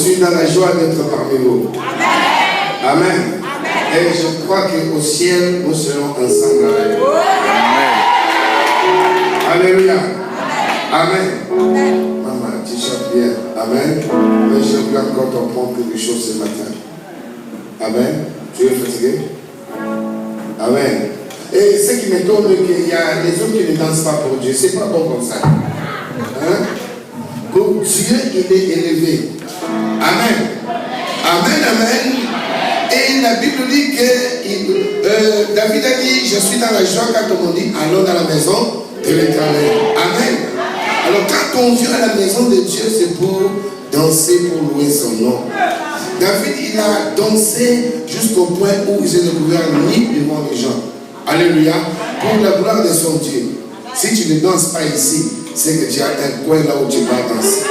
suis dans la joie d'être parmi vous. Amen. Et je crois qu'au ciel, nous serons ensemble avec vous. Alléluia. Amen. Maman, tu chantes bien. Amen. Mais je voulais encore t'apprendre quelque chose ce matin. Amen. Tu es fatigué? Amen. Et ce qui m'étonne, c'est qu'il y a des hommes qui ne dansent pas pour Dieu. C'est pas bon comme ça. Hein? Pour Dieu, il est élevé. Amen. Amen, amen. Et la Bible dit que David a dit, je suis dans la joie quand on dit, allons dans la maison de l'Éternel. Amen. Alors quand on vient à la maison de Dieu, c'est pour danser, pour louer son nom. David, il a dansé jusqu'au point où il s'est découvert nu devant les gens. Alléluia. Pour la gloire de son Dieu. Si tu ne danses pas ici, c'est que tu as un coin là où tu vas danser.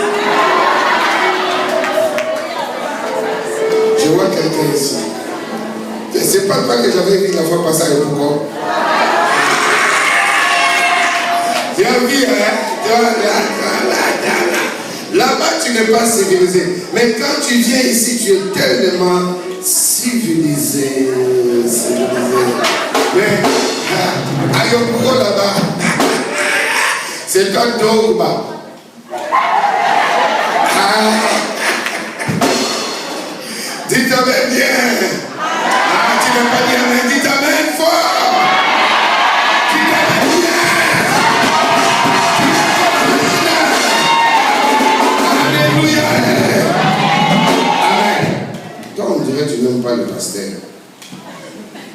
Je vois quelqu'un ici. C'est pas toi que j'avais vu la fois passée avec vous. Tu as vu, hein? Là-bas, tu n'es pas civilisé. Mais quand tu viens ici, tu es tellement civilisé. Mais, à Yopougo là-bas, c'est toi Dorba. Dites amen bien. Tu n'as pas dit amen. Dites amen fort. Dites amen bien. Alléluia. Amen. Toi, on dirait que tu n'aimes pas le pasteur.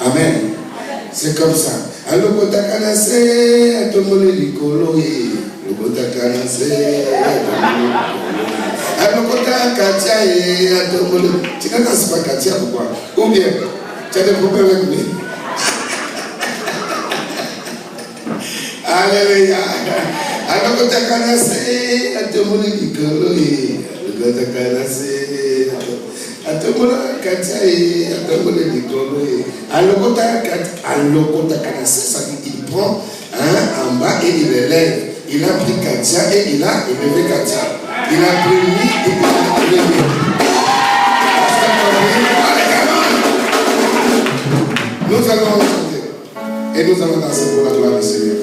Amen. C'est comme ça. Alors, quand tu as canassé, tu as monné du coloye. Le quand tu as canassé, alors, quand tu as Katia et tu ne danses pas Katia, pourquoi? Ou bien, tu as des problèmes avec lui. Alléluia. Alors, quand tu as canassé, tu as monné du coloye. Le quand tu as canassé, Katia et tu as monné du coloye. Alors, quand tu as canassé, ça dit qu'il prend en bas et il élève. Il a pris Katia et il a élevé Katia. Il a pris lui et il a élevé. Nous allons chanter. Et nous allons danser pour la gloire du Seigneur.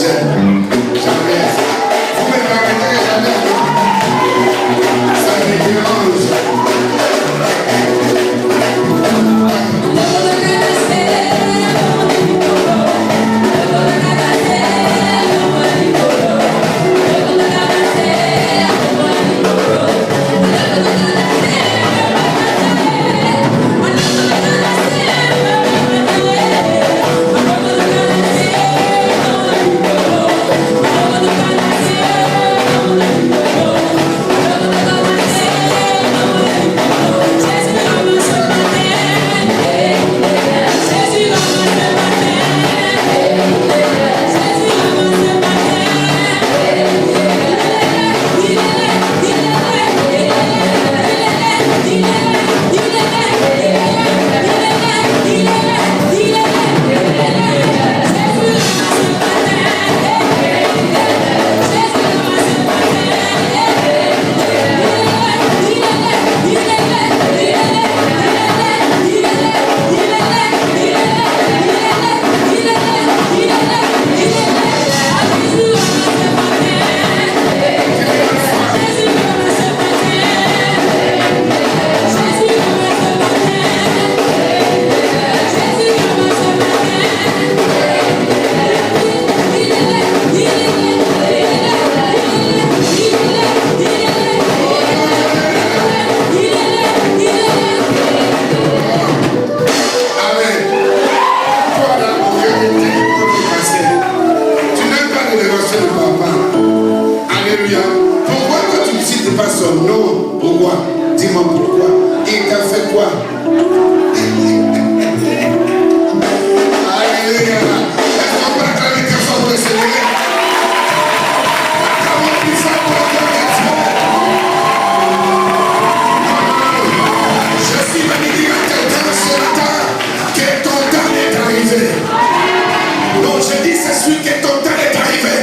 Yeah. il t'a fait quoi? Alléluia. Est-ce qu'on peut acclamer très fort pour le Seigneur? Acclamons plus fort pour le Seigneur. Je suis venu dire à quelqu'un ce matin que ton temps est arrivé. Donc je dis c'est celui que ton temps est arrivé.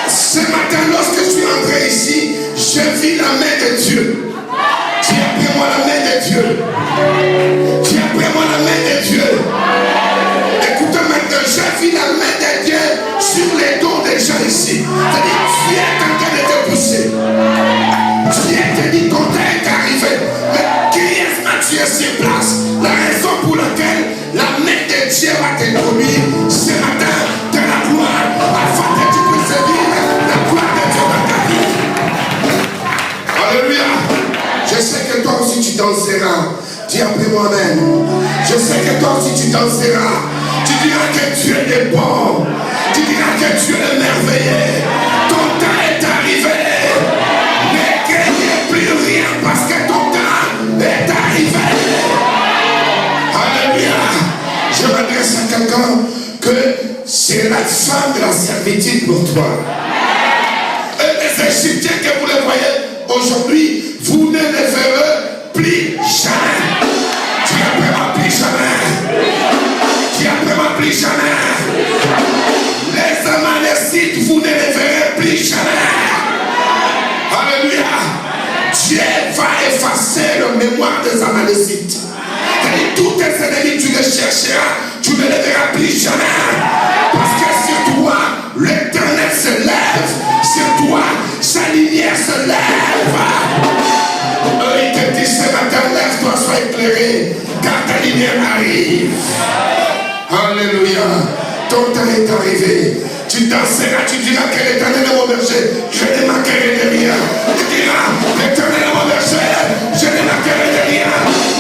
Ce matin, lorsque je suis entré ici, je vis la main de Dieu. Tu as pris moi la main de Dieu. Tu as pris moi la main de Dieu. Écoute maintenant, je vis la main de Dieu sur les dos des gens ici. C'est-à-dire, Dieu est en train de te pousser. Dieu te dit ton temps est arrivé. Mais grièvement tu es sur place. La raison pour laquelle la main de Dieu va te conduire ce matin de la gloire afin que tu puisses vivre la gloire de Dieu dans ta vie. Alléluia. Je sais que toi aussi tu danseras. Dis après moi-même. Je sais que toi aussi tu danseras. Tu diras que Dieu est bon. Tu diras que Dieu est merveilleux. Ton temps est arrivé. Ne craignez plus rien parce que ton temps est arrivé. Alléluia. Je m'adresse à quelqu'un que c'est la fin de la servitude pour toi. Et les Égyptiens que vous les voyez aujourd'hui, vous ne les verrez plus jamais. Tu n'appelleras plus jamais. Tu n'appelleras plus jamais. Les Amalécites, vous ne les verrez plus jamais. Alléluia. Dieu va effacer la mémoire des Amalécites. C'est-à-dire, tous tes ennemis, tu les chercheras, tu ne les verras plus jamais. Parce que sur toi, l'Éternel se lève. Sur toi, sa lumière se lève. Il te dit ce matin, lève-toi, sois éclairé, car ta lumière arrive. Alléluia. Ton temps est arrivé. Tu danseras, tu diras que l'Éternel est mon berger. Je ne manquerai de rien. Tu diras, l'Éternel est mon berger. Je ne manquerai de rien.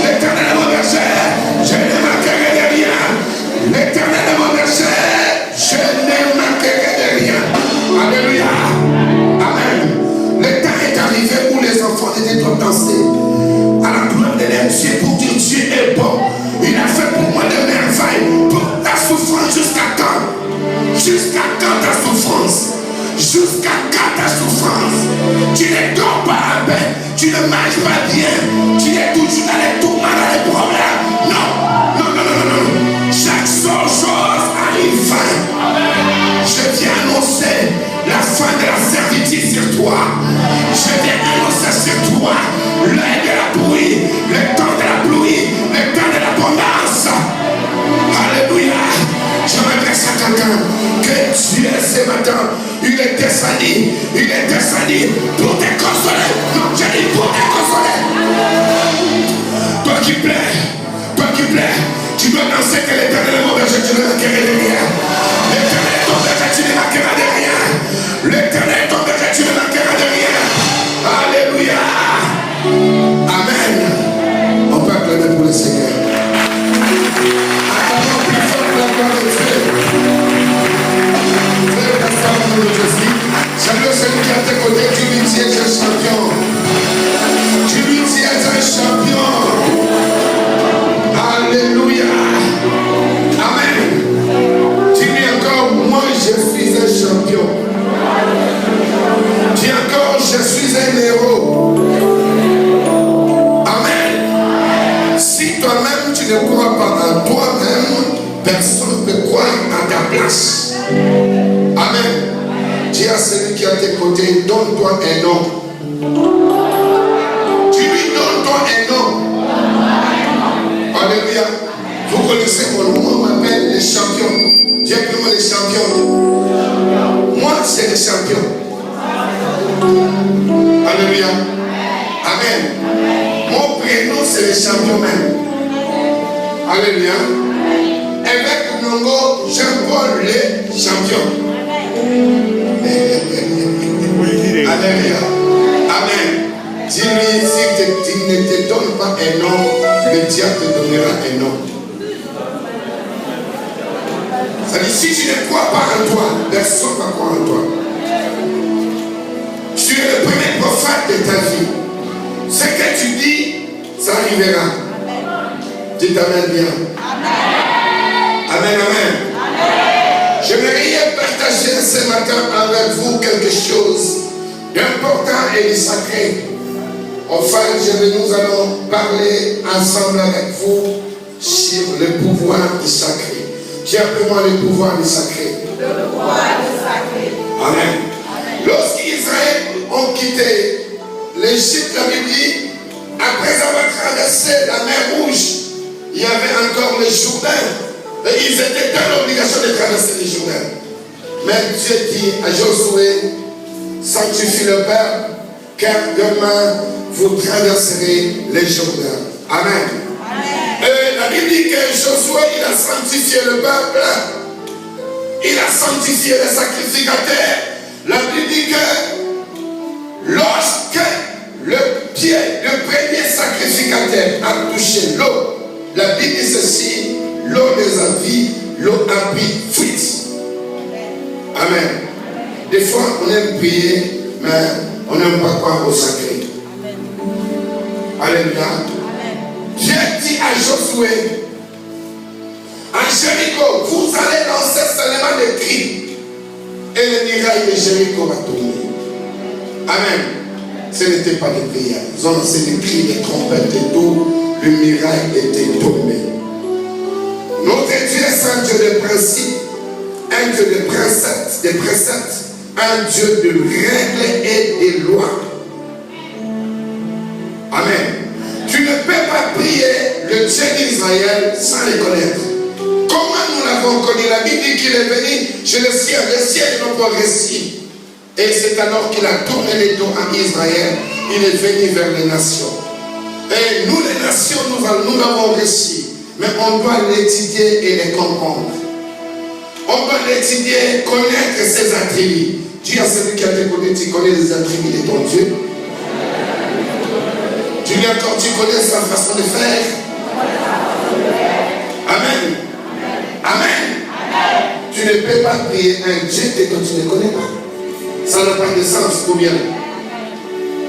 L'Éternel est mon berger. Je ne manquerai de rien. L'Éternel est mon berger. Je ne manquerai de rien. Alléluia. Amen. Le temps est arrivé où les enfants de Dieu doivent danser à la gloire de Dieu pour dire Dieu est bon. Il a fait pour moi des merveilles. Pour ta souffrance jusqu'à quand? Jusqu'à quand ta souffrance? Jusqu'à quand ta souffrance? Tu ne dors pas à peine. Tu ne manges pas bien. Tu es toujours dans les tourments, dans les problèmes. Non, non, non, non, non, non. Chaque chose arrive fin. Je viens annoncer la fin de la servitude sur toi. Je viens annoncer sur toi l'heure de la pluie, le temps de la pluie, le temps de l'abondance. Alléluia. Je m'adresse à quelqu'un que Dieu ce matin, il est descendu pour te consoler. Non, j'ai dit pour te consoler. Toi qui plais, tu dois danser que l'Éternel est mon berger, tu ne manqueras de rien. L'Éternel est ton berger, tu ne manqueras de rien. L'Éternel est ton berger, tu ne manqueras de rien. Alléluia. Amen. On peut acclamer pour le Seigneur. Acclamons plus fort pour la gloire de Dieu. Frère Pasteur, au nom de Jésus, salut celui qui est à tes côtés, tu lui dis, es un champion. Tu lui dis, es un champion. Alléluia. Amen. Dis-lui encore, moi je suis un champion. Dis encore, je suis un héros. Amen. Si toi-même tu ne crois pas en toi-même, personne ne peut croire à ta place. Amen. Dis à celui qui est à tes côtés, donne-toi un nom. Tu lui donnes-toi un nom. Alléluia. Vous connaissez mon nom, on m'appelle les champions. J'ai appelé moi les champions. Moi, c'est les champions. Alléluia. Amen. Mon prénom, c'est les champions même. Alléluia. Évêque Nongo, Jean-Paul, les champions. Alléluia. Amen. Dis-lui, si tu ne te donnes pas un nom, le diable te donnera un nom. C'est-à-dire, si tu ne crois pas en toi, personne ne va croire en toi. Tu es le premier prophète de ta vie. Ce que tu dis, Ça arrivera. Dites Amen bien. Amen, amen. J'aimerais partager ce matin avec vous quelque chose d'important et de sacré. Enfin, nous allons parler ensemble avec vous sur le pouvoir du sacré. Qui appelle moi le pouvoir du sacré? Le pouvoir du sacré. Amen. Lorsqu'Israël ont quitté l'Égypte, la Bible dit, après avoir traversé la mer Rouge, il y avait encore le Jourdain. Et ils étaient dans l'obligation de traverser le Jourdain. Mais Dieu dit à Josué, sanctifie le peuple, car demain vous traverserez le Jourdain. Amen. Et la Bible dit que Josué, il a sanctifié le peuple, il a sanctifié les sacrificateurs. La Bible dit que lorsque le premier sacrificateur a touché l'eau, la Bible dit ceci, l'eau des avis, l'eau a pris fuite. Amen. Des fois, on aime prier, mais on n'aime pas croire au sacré. Alléluia. Dieu dit à Josué, à Jéricho, vous allez lancer seulement des cris et le miracle de Jéricho va tourner. Amen. Ce n'était pas des prières. Ils ont lancé des cris, des trompettes et tout. Le miracle était tombé. Notre Dieu est un Dieu de principes, un Dieu de préceptes, un Dieu de règles et de lois. Amen. Tu ne peux pas prier le Dieu d'Israël sans le connaître. Comment nous l'avons connu? La Bible dit qu'il est venu chez le ciel est notre récit. Et c'est alors qu'il a tourné les dos à Israël. Il est venu vers les nations. Et nous, les nations, nous l'avons réussi. Mais on doit l'étudier et les comprendre. On doit l'étudier, connaître ses attributs. Dis à celui qui a te connu, tu connais les attributs de ton Dieu. Tu lui encore, tu connais sa façon de faire. Amen. Amen. Tu ne peux pas prier un Dieu que tu ne connais pas. Ça n'a pas de sens ou bien.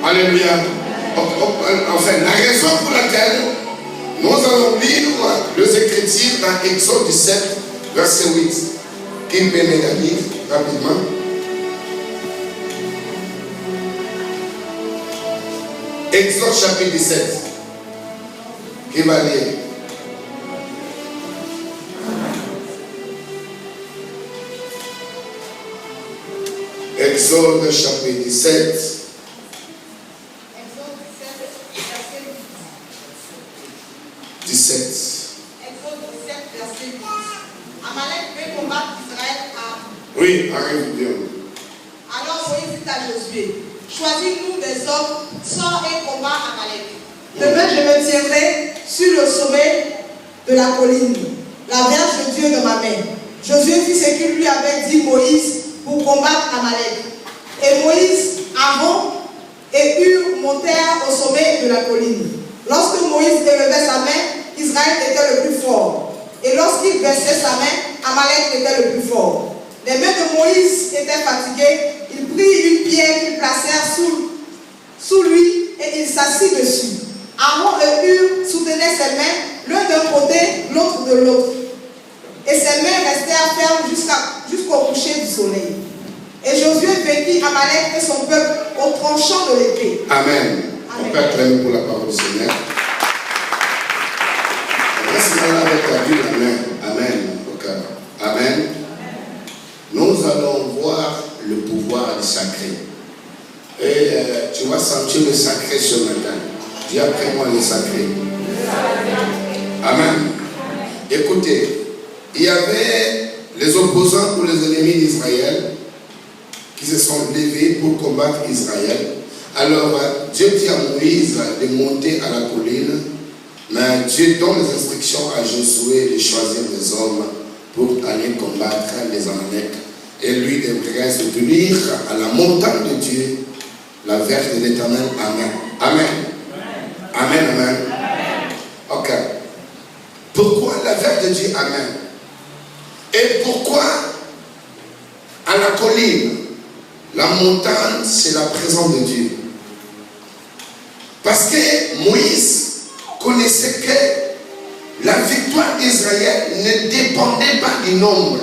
Alléluia. Enfin, la raison pour laquelle nous allons lire les Écritures dans Exode 17, verset 8. Qui peut me la lire rapidement? Exode chapitre 17. Qui va lire? Exode chapitre 17. Exode 17, verset 8. Amalek veut combattre Israël à... Oui, arrive bien. Alors Moïse dit à Josué, choisis-nous des hommes, sors et combat Amalek. Demain je me tiendrai sur le sommet de la colline, la verge de Dieu dans ma main. Josué fit ce qu'il lui avait dit Moïse pour combattre Amalek. Et Moïse, Aaron et Hur montèrent au sommet de la colline. Lorsque Moïse élevait sa main, Israël était le plus fort. Et lorsqu'il baissait sa main, Amalek était le plus fort. Les mains de Moïse étaient fatiguées. Il prit une pierre qu'il placèrent sous lui et il s'assit dessus. Aaron et Hur soutenaient ses mains, l'un d'un côté, l'autre de l'autre. Et ses mains restèrent fermes jusqu'au coucher du soleil. Et Josué vainquit Amalek et son peuple au tranchant de l'épée. Amen. On peut acclamer pour la parole du Seigneur. Reste là avec la Bible. Amen. Amen. Okay. Amen. Nous allons voir le pouvoir du sacré. Et tu vas sentir le sacré ce matin. Dis après moi le sacré. Amen. Écoutez, il y avait les opposants ou les ennemis d'Israël qui se sont levés pour combattre Israël. Alors Dieu dit à Moïse de monter à la colline, mais Dieu donne les instructions à Josué de choisir des hommes pour aller combattre les Amalek. Et lui devrait se tenir à la montagne de Dieu, la verge de l'Éternel. Amen. Amen. Amen. Amen. Ok. Pourquoi la verge de Dieu? Amen. Et pourquoi à la colline? La montagne, c'est la présence de Dieu. Parce que Moïse, connaissez que la victoire d'Israël ne dépendait pas du nombre,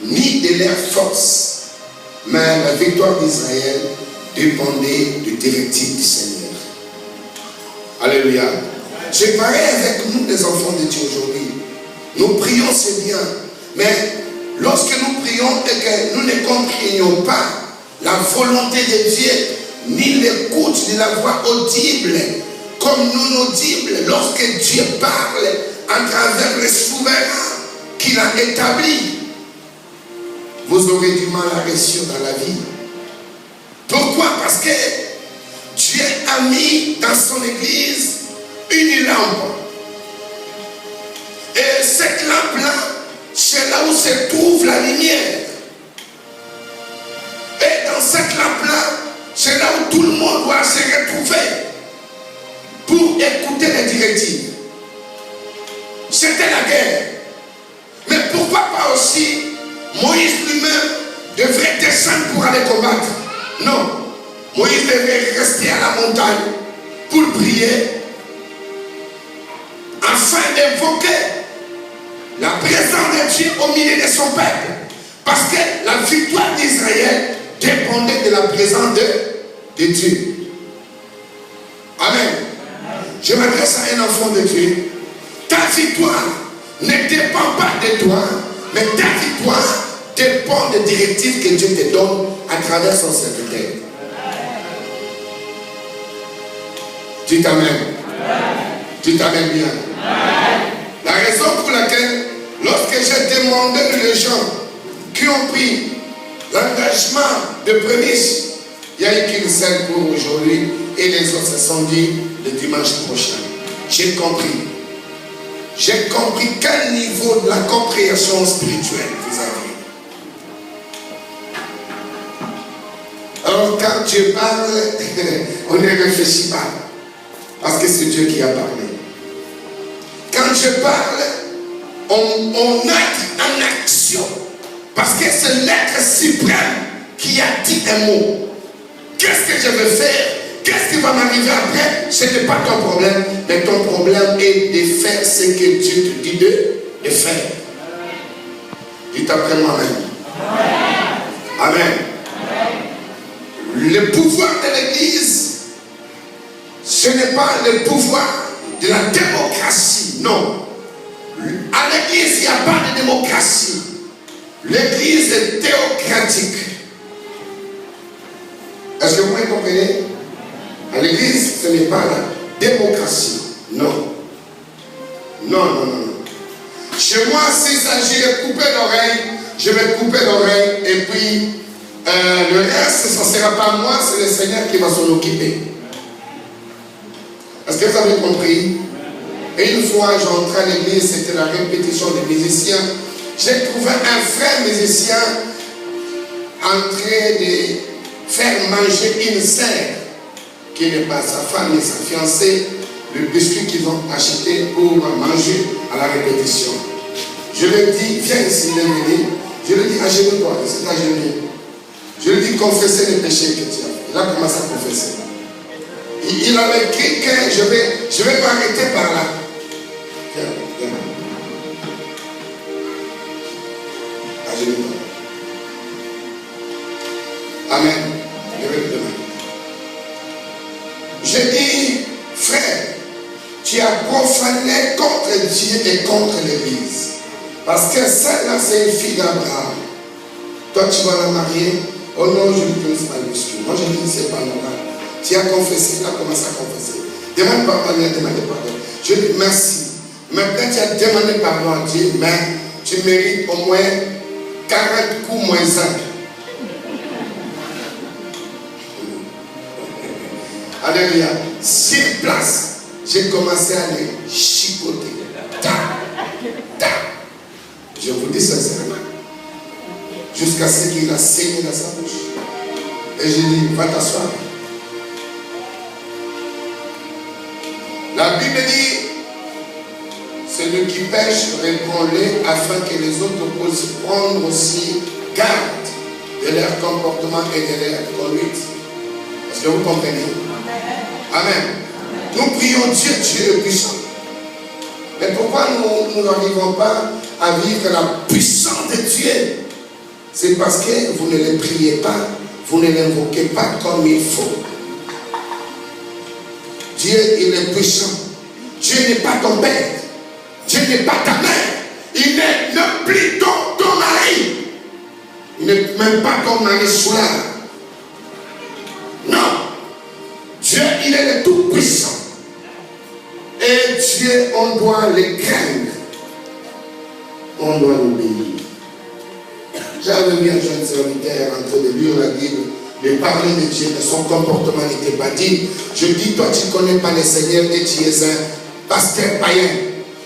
ni de leur force, mais la victoire d'Israël dépendait du directive du Seigneur. Alléluia. C'est pareil avec nous, les enfants de Dieu aujourd'hui. Nous prions, c'est bien, mais lorsque nous prions et que nous ne comprenions pas la volonté de Dieu, ni l'écoute de la voix audible, comme non audible, lorsque Dieu parle à travers le souverain qu'il a établi, vous aurez du mal à réussir dans la vie. Pourquoi? Parce que Dieu a mis dans son église une lampe. Et cette lampe-là, c'est là où se trouve la lumière. Et dans cette lampe-là, c'est là où tout le monde doit se retrouver pour écouter les directives. C'était la guerre. Mais pourquoi pas aussi Moïse lui-même devrait descendre pour aller combattre? Non. Moïse devait rester à la montagne pour prier afin d'évoquer la présence de Dieu au milieu de son peuple. Parce que la victoire d'Israël dépendait de la présence de Dieu. Amen. Je m'adresse à un enfant de Dieu. Ta victoire ne dépend pas de toi, mais ta victoire dépend des directives que Dieu te donne à travers son serviteur. Dites Amen. Dites Amen bien. La raison pour laquelle, lorsque j'ai demandé aux gens qui ont pris l'engagement de prémisse, il y a eu qu'une seule pour aujourd'hui et les autres se sont dit le dimanche prochain. J'ai compris. J'ai compris quel niveau de la compréhension spirituelle vous avez. Alors quand Dieu parle, on ne réfléchit pas. Parce que c'est Dieu qui a parlé. Quand je parle, on entre en action. Parce que c'est l'être suprême qui a dit un mot. Qu'est-ce que je vais faire? Qu'est-ce qui va m'arriver après? Ce n'est pas ton problème. Mais ton problème est de faire ce que Dieu te dit de faire. Dites après moi-même. Amen. Le pouvoir de l'Église, ce n'est pas le pouvoir de la démocratie, non. À l'Église, il n'y a pas de démocratie. L'Église est théocratique. Est-ce que vous me comprenez? À l'Église, ce n'est pas la démocratie, non. Non, non, non, non. Chez moi, s'il s'agit de couper l'oreille, je vais couper l'oreille et puis le reste, ce ne sera pas moi, c'est le Seigneur qui va s'en occuper. Est-ce que vous avez compris? Et une fois, j'entrais à l'église, c'était la répétition des musiciens. J'ai trouvé un frère musicien en train de faire manger une sœur, qui n'est pas sa femme mais sa fiancée, le biscuit qu'ils ont acheté pour manger à la répétition. Je lui ai dit, viens ici, il est venu. Je lui ai dit, agenouille-toi, c'est agenouille. Je lui ai dit, confessez les péchés que tu as fait. Il a commencé à confesser. Il avait écrit que je vais m'arrêter par là. Viens, viens. Agenouille-toi. Amen. Je vais le demander. J'ai dit, frère, tu as profané contre Dieu et contre l'Église. Parce que celle-là, c'est une fille d'Abraham. Toi, tu vas la marier. Oh non, je ne pense pas le biscuit. Moi, je dis, c'est pas normal. Tu as confessé, tu as commencé à confesser. Demande pardon, demande pardon. Je dis merci. Maintenant, tu as demandé pardon à Dieu, mais tu mérites au moins 40 coups moins 5. Alléluia. Sur place, j'ai commencé à les chicoter. Ta, ta. Je vous dis sincèrement. Jusqu'à ce qu'il a saigné dans sa bouche. Et j'ai dit, va t'asseoir. La Bible dit, celui qui pêche, répond-le afin que les autres puissent prendre aussi garde de leur comportement et de leur conduite. Est-ce que vous comprenez? Amen. Nous prions Dieu, Dieu est puissant. Mais pourquoi nous n'arrivons pas à vivre la puissance de Dieu? C'est parce que vous ne le priez pas, vous ne l'invoquez pas comme il faut. Dieu, il est puissant. Dieu n'est pas ton père. Dieu n'est pas ta mère. Il n'est même plus ton mari. Il n'est même pas ton mari soulard. Non. Dieu, il est le tout-puissant. Et Dieu, on doit le craindre. On doit l'obéir. J'avais vu un jeune serviteur en train de lire la Bible, de parler de Dieu, mais son comportement n'était pas digne. Je dis, toi tu ne connais pas le Seigneur et tu es un pasteur païen.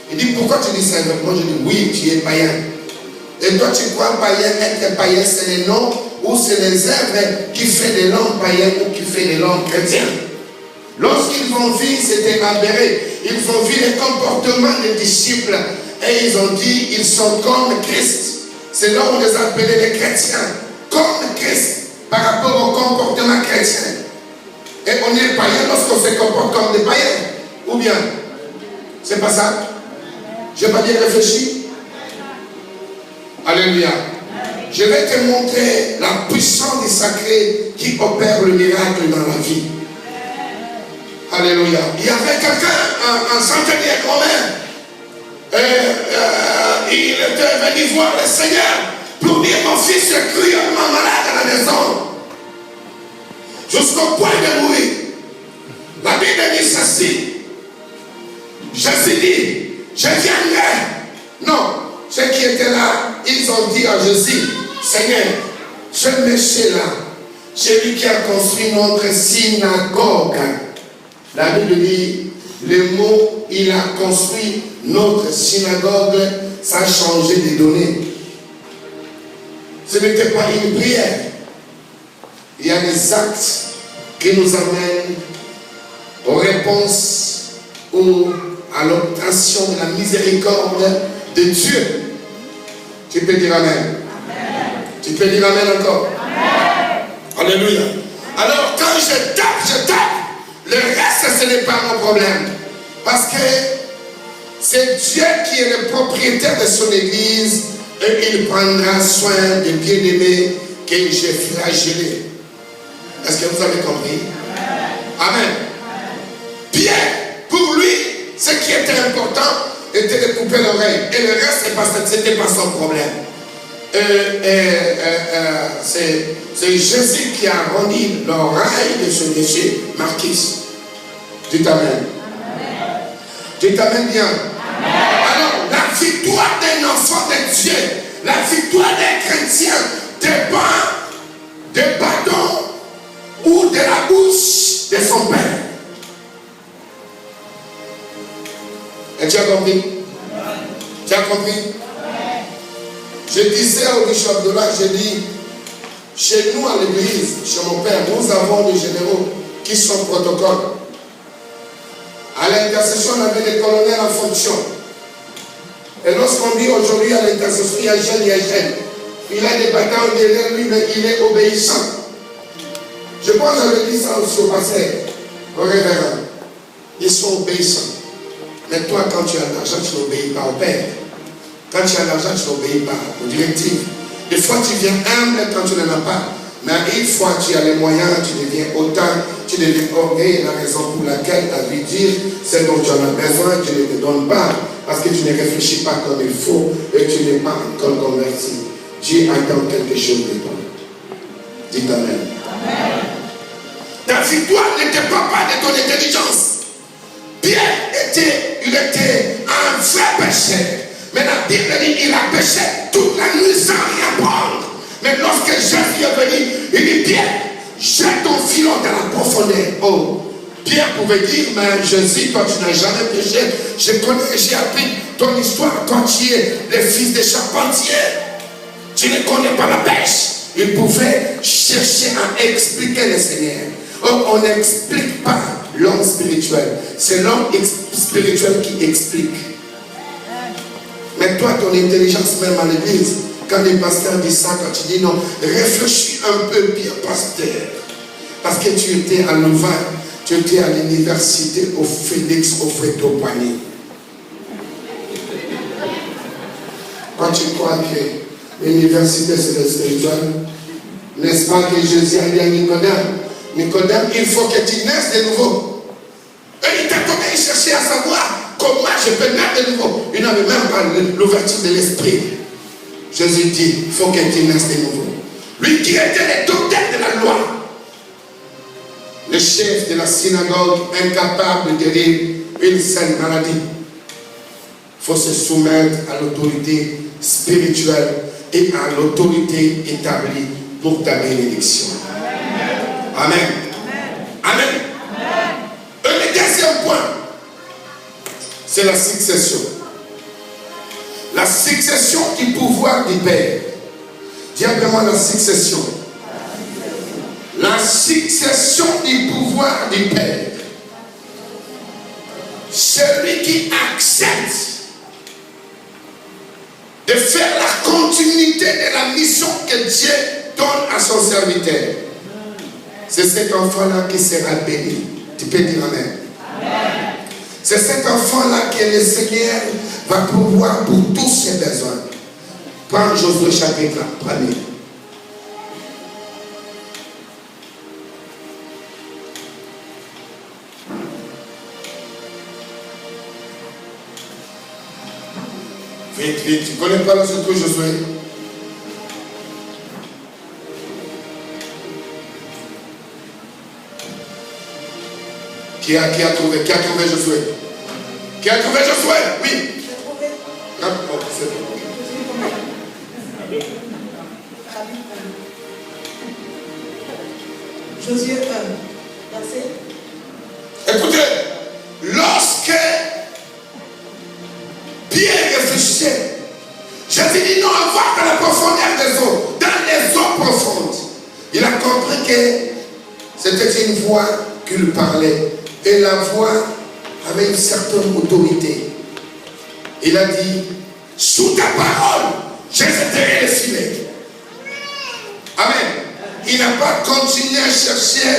Il dit, pourquoi tu dis ça avec moi? Je dis, oui, tu es païen. Et toi tu crois païen, être païen, c'est les noms ou c'est les œuvres qui font de l'homme païen ou qui font de l'homme chrétien. Lorsqu'ils ont vu, c'était aberré. Ils ont vu le comportement des disciples et ils ont dit, ils sont comme Christ. C'est là où on les appelait les chrétiens, comme Christ, par rapport au comportement chrétien. Et on est païen lorsqu'on se comporte comme des païens. Ou bien, c'est pas ça? Je n'ai pas bien réfléchi. Alléluia. Je vais te montrer la puissance du sacré qui opère le miracle dans la vie. Alléluia. Il y avait quelqu'un, un centenier romain. Il était venu voir le Seigneur pour dire, mon fils est cruellement malade à la maison, jusqu'au point de mourir. La Bible dit ceci. Jésus dit, je viendrai. Non, ceux qui étaient là, ils ont dit à Jésus, Seigneur, ce monsieur-là, c'est lui qui a construit notre synagogue. La Bible dit, le mot, il a construit notre synagogue, ça a changé des données. Ce n'était pas une prière. Il y a des actes qui nous amènent aux réponses ou à l'obtention de la miséricorde de Dieu. Tu peux dire Amen. Amen. Tu peux dire Amen encore. Amen. Alléluia. Alors quand je tape, le reste ce n'est pas mon problème. Parce que c'est Dieu qui est le propriétaire de son église et il prendra soin des bien-aimés que j'ai flagellés. Est-ce que vous avez compris? Amen. Pierre, pour lui, ce qui était important était de couper l'oreille. Et le reste, ce n'était pas son problème. C'est Jésus qui a rendu l'oreille de ce monsieur Marquis. Tu t'amènes. Tu t'amènes bien. Alors, la victoire d'un enfant de Dieu, la victoire d'un chrétien dépend des bâtons ou de la bouche de son père. Et tu as compris? Tu as compris? Je disais au bishop de là, j'ai dit, chez nous à l'église, chez mon père, nous avons des généraux qui sont protocoles. À l'intercession, on avait des colonels en fonction. Et lorsqu'on dit aujourd'hui à l'intercession, il y a jeune, il y a jeune. Il a des bâtons derrière lui, mais il est obéissant. Je pense que j'avais dit ça aussi au pasteur, au révérend. Ils sont obéissants. Mais toi, quand tu as de l'argent, tu n'obéis pas au Père. Quand tu as de l'argent, tu n'obéis pas aux directives. Des fois, tu viens humble quand tu n'en as pas. Mais une fois tu as les moyens, tu deviens autant, tu deviens orgueil. La raison pour laquelle tu as vu dire, c'est dont tu en as besoin, tu ne te donnes pas. Parce que tu ne réfléchis pas comme il faut et tu n'es pas encore converti. Dieu attend quelque chose de toi. Dis Amen. Amen. Ta victoire ne dépend pas de ton intelligence. Pierre il était un vrai pécheur. Mais la Bible dit qu'il a péché toute la nuit sans rien prendre. Mais lorsque Jésus est venu, il dit Pierre, jette ton filon dans la profondeur. Oh, Pierre pouvait dire, mais Jésus, toi tu n'as jamais péché. Je connais, j'ai appris ton histoire. Toi tu es le fils de charpentier. Tu ne connais pas la pêche. Il pouvait chercher à expliquer le Seigneur. Oh, on n'explique pas l'homme spirituel. C'est l'homme spirituel qui explique. Mais toi, ton intelligence même à l'église, quand les pasteurs disent ça, quand tu dis non, réfléchis un peu bien, pasteur. Parce que tu étais à Louvain, Tu étais à l'université au Félix Houphouët-Boigny. Quand tu crois que l'université c'est le spirituel, n'est-ce pas que Jésus a dit à Nicodème, Nicodème, il faut que tu naisses de nouveau. Et il t'a donné, il cherchait à savoir comment je peux naître de nouveau. Il n'avait même pas l'ouverture de l'esprit. Jésus dit, il faut que tu naisses de nouveau. Lui qui était le docteur de la loi, le chef de la synagogue, incapable de guérir une seule maladie. Il faut se soumettre à l'autorité spirituelle et à l'autorité établie pour ta bénédiction. Amen. Amen. Et le deuxième point, c'est la succession. La succession du pouvoir du Père. Dis vraiment la succession. La succession du pouvoir du Père. Celui qui accepte de faire la continuité de la mission que Dieu donne à son serviteur. C'est cet enfant-là qui sera béni. Tu peux dire Amen. Amen. C'est cet enfant-là que le Seigneur va pouvoir pour tous ses besoins. Prends Josué chapitre 1er. Vite, vite. Tu ne connais pas le secret Josué? Qui a trouvé Josué? Qui a trouvé Josué? Oui. J'ai trouvé. Ah, bon, c'est bon. Josué 1, verset. Écoutez, lorsque Pierre réfléchissait, Jésus dit non, on va dans la profondeur des eaux, dans les eaux profondes. Il a compris que c'était une voix qui lui parlait. Et la voix avait une certaine autorité. Il a dit, sous ta parole, je jeterai le filet. Amen. Il n'a pas continué à chercher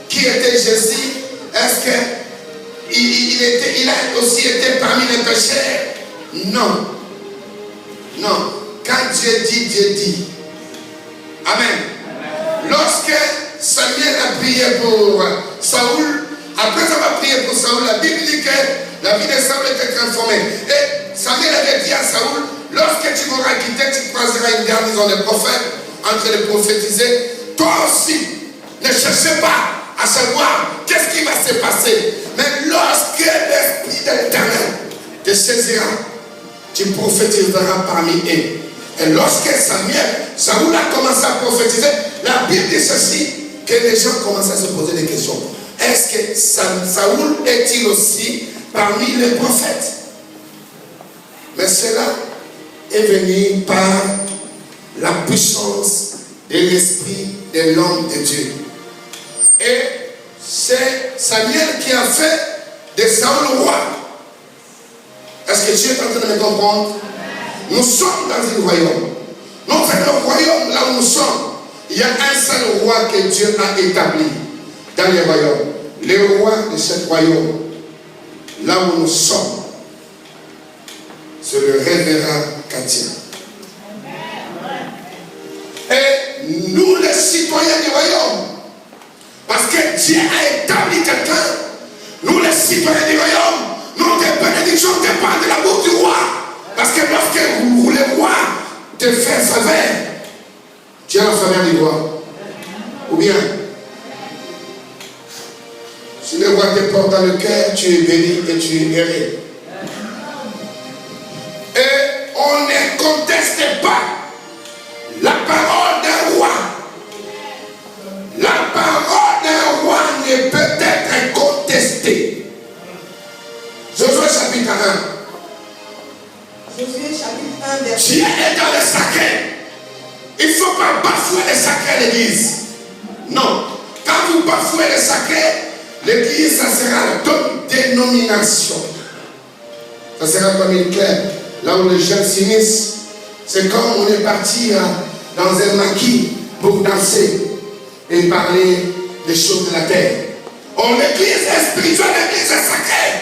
qui était Jésus. Est-ce qu'il a aussi été parmi les pécheurs? Non. Non. Quand Dieu dit. Amen. Lorsque Samuel a prié pour Saoul, après avoir prié pour Saoul, la Bible dit que la vie de Saoul était transformée. Et Samuel avait dit à Saoul, lorsque tu m'auras quitté, tu croiseras une garnison de prophètes en train de prophétiser. Toi aussi, ne cherchez pas à savoir qu'est-ce qui va se passer. Mais lorsque l'Esprit de l'Éternel te saisira, tu prophétiseras parmi eux. Et lorsque Saoul a commencé à prophétiser, la Bible dit ceci, que les gens commencent à se poser des questions. Est-ce que Saoul est-il aussi parmi les prophètes? Mais cela est venu par la puissance de l'esprit de l'homme de Dieu. Et c'est Samuel qui a fait de Saoul roi. Est-ce que Dieu est en train de me comprendre? Nous sommes dans un royaume. Non, c'est le royaume là où nous sommes. Il y a un seul roi que Dieu a établi dans les royaumes. Le roi de ce royaume, là où nous sommes, c'est le révérend Katia. Et nous, les citoyens du royaume, parce que Dieu a établi quelqu'un, nous, les citoyens du royaume, notre bénédiction dépend de l'amour du roi. Parce que lorsque le roi te fait faveur, tu as la faveur du roi. Ou bien, si le roi te porte dans le cœur, tu es béni et tu es guéri. Et on ne conteste pas la parole d'un roi. La parole d'un roi ne peut être contestée. Josué chapitre 1. Josué chapitre 1, verset. Dieu est dans le sacré. Il ne faut pas bafouer le sacré à l'église. Non. Quand vous bafouez le sacré, l'église, ça sera toute dénomination. Ça sera comme une claire. Là où les gens s'unissent, c'est comme on est parti dans un maquis pour danser et parler des choses de la terre. Oh, l'église est spirituelle, l'église est sacrée.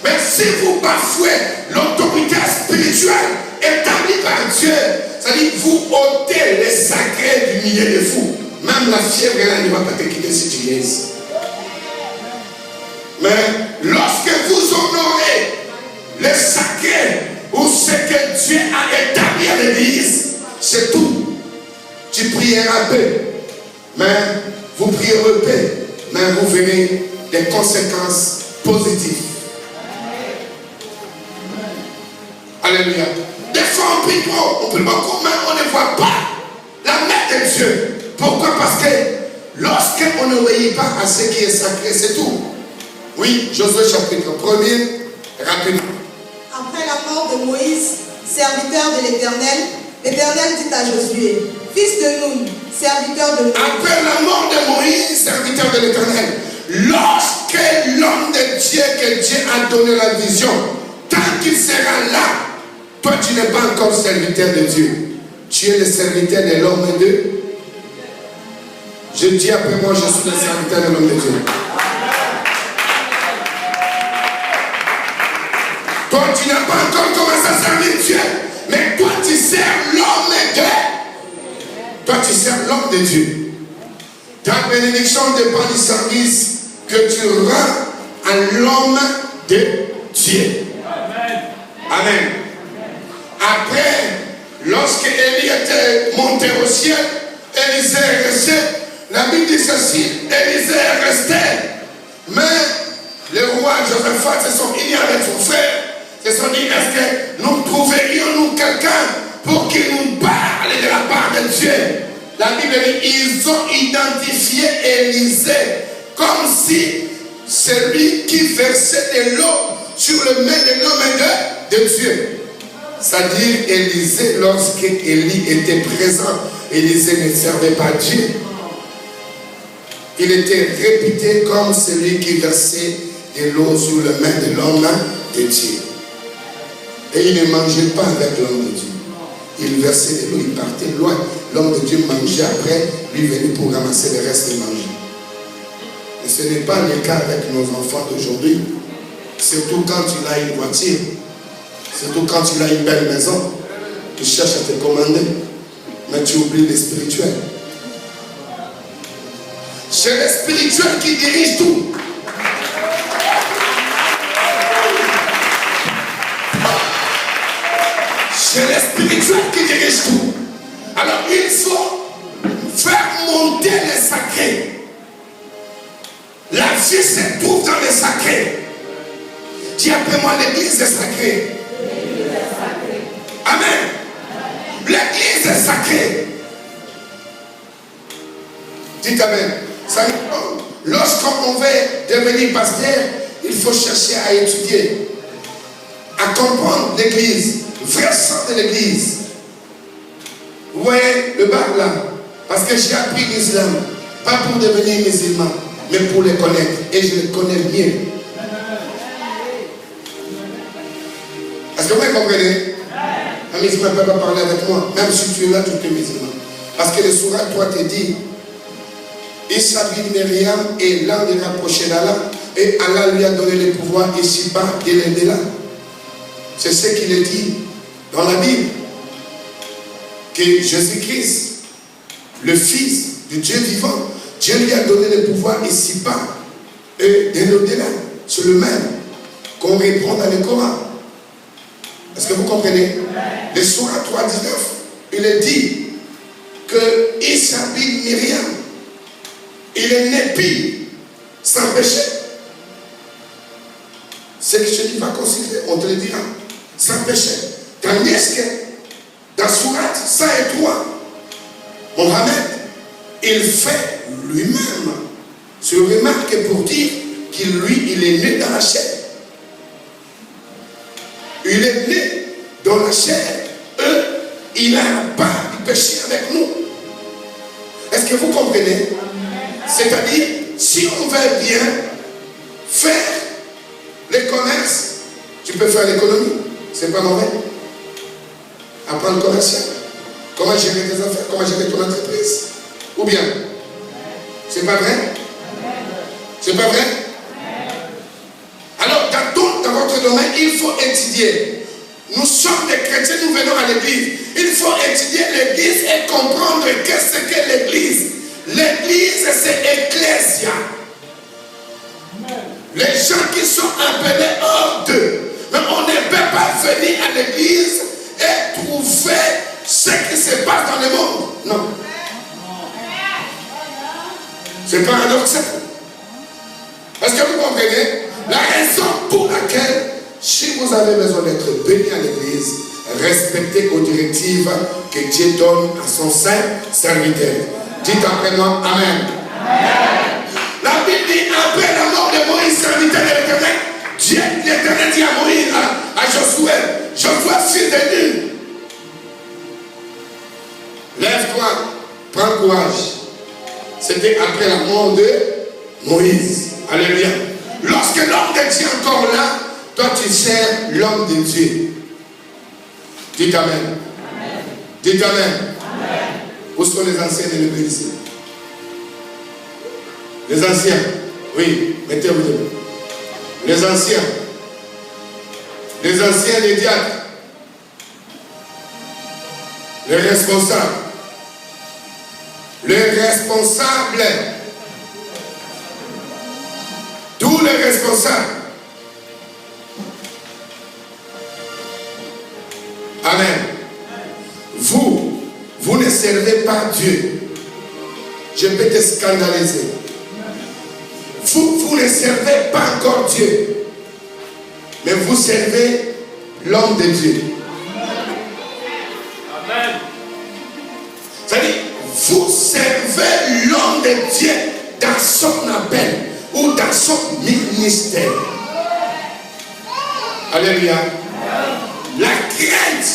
Mais si vous bafouez l'autorité spirituelle établie par Dieu, c'est-à-dire vous ôtez les sacrés du milieu de vous. Même la fièvre là ne va pas te quitter si tu viens ici. Mais lorsque vous honorez les sacrés ou ce que Dieu a établi à l'église, c'est tout. Tu prieras peu, mais vous prierez peu, mais vous verrez des conséquences positives. Alléluia. Des fois on prie trop, on prie beaucoup, mais on ne voit pas la main de Dieu. Pourquoi? Parce que lorsqu'on n'obéit pas à ce qui est sacré, c'est tout. Oui, Josué chapitre 1er, rapidement. Après la mort de Moïse, serviteur de l'Éternel, l'Éternel dit à Josué, fils de Nun, serviteur de Nun. Après la mort de Moïse, serviteur de l'Éternel, lorsque l'homme de Dieu, que Dieu a donné la vision, tant qu'il sera là, toi tu n'es pas encore serviteur de Dieu. Tu es le serviteur de l'homme de Dieu. Je dis après moi, je suis le serviteur de l'homme de Dieu. Toi tu n'as pas encore commencé à servir Dieu, mais toi tu sers l'homme de Dieu. Toi tu sers l'homme de Dieu. Ta bénédiction dépend du service que tu rends à l'homme de Dieu. Amen. Après, lorsque Élie était monté au ciel, Élisée est resté. La Bible dit ceci, Élisée est resté. Mais le roi Josaphat se sont unis avec son frère. Se sont dit, est-ce que nous trouverions-nous quelqu'un pour qu'il nous parle de la part de Dieu? La Bible dit, ils ont identifié Élisée comme si celui qui versait de l'eau sur le main de l'homme de Dieu. C'est-à-dire, Élisée, lorsque Élie était présent, Élisée ne servait pas Dieu. Il était réputé comme celui qui versait de l'eau sur le main de l'homme de Dieu. Et il ne mangeait pas avec l'homme de Dieu. Il versait de l'eau, il partait loin. L'homme de Dieu mangeait après, lui venait pour ramasser le reste et manger. Mais ce n'est pas le cas avec nos enfants d'aujourd'hui. Surtout quand tu as une voiture. Surtout quand tu as une belle maison, tu cherches à te commander, mais tu oublies le spirituel. C'est le spirituel qui dirige tout. C'est le spirituel qui dirige tout. Alors il faut faire monter les sacrés. La vie se trouve dans les sacrés. Dis après moi, l'église est sacrée. Amen. L'église est sacrée. Dites amen. Lorsqu'on veut devenir pasteur, il faut chercher à étudier, à comprendre l'église, vrai sens de l'église. Vous voyez le bac là? Parce que j'ai appris l'islam, pas pour devenir musulman, mais pour le connaître. Et je le connais bien. Est-ce que vous comprenez? Un musulman ne peut pas parler avec moi, même si tu es là, tu es musulman. Parce que le Sourate 3 te dit, Issa bin Myriam est l'un des rapprochés d'Allah, et Allah lui a donné le pouvoir ici-bas et l'au-delà. C'est ce qu'il est dit dans la Bible, que Jésus-Christ, le Fils du Dieu vivant, Dieu lui a donné le pouvoir ici-bas et de l'au-delà. C'est le même qu'on reprend dans le Coran. Est-ce que vous comprenez? Le Sourate 3, 19, il est dit que Issa bin Myriam, il est né pire, sans péché. Ce que je dis va considérer, on te le dira, sans péché. Tandis que dans Sourate 103, Mohammed, il fait lui-même, se remarque pour dire qu'il lui, il est né dans la chair. Il est né dans la chair. Eux, il n'a pas de péché avec nous. Est-ce que vous comprenez? C'est-à-dire, si on veut bien faire les commerces, tu peux faire l'économie. C'est pas mauvais. Apprendre commercial. Comment gérer tes affaires, comment gérer ton entreprise. Ou bien, c'est pas vrai? C'est pas vrai? Alors, dans votre domaine, il faut étudier. Nous sommes des chrétiens, nous venons à l'église. Il faut étudier l'église et comprendre qu'est-ce que l'église. L'église, c'est ecclésia. Les gens qui sont appelés hors d'eux. Mais on ne peut pas venir à l'église et trouver ce qui se passe dans le monde. Non. C'est paradoxal. Est-ce que vous comprenez? La raison pour laquelle, si vous avez besoin d'être béni à l'église, respectez aux directives que Dieu donne à son saint serviteur. Dites après moi, Amen. La Bible dit, après la mort de Moïse, serviteur de l'Éternel, Dieu, l'Éternel dit à Moïse, à Josué, Josué, fils de Nun, lève-toi, prends courage. C'était après la mort de Moïse. Alléluia. Lorsque l'homme de Dieu est encore là, toi tu sers l'homme de Dieu. Dites Amen. Dites Amen. Où sont les anciens de l'église? Les anciens. Oui, mettez-vous debout. Les anciens. Les anciens des diacres. Les responsables. Les responsables. Tous les responsables. Amen. Vous ne servez pas Dieu. Je peux te scandaliser. Vous ne servez pas encore Dieu. Mais vous servez l'homme de Dieu. Amen. C'est-à-dire, vous servez l'homme de Dieu dans son appel ou dans son ministère. Alléluia. La crainte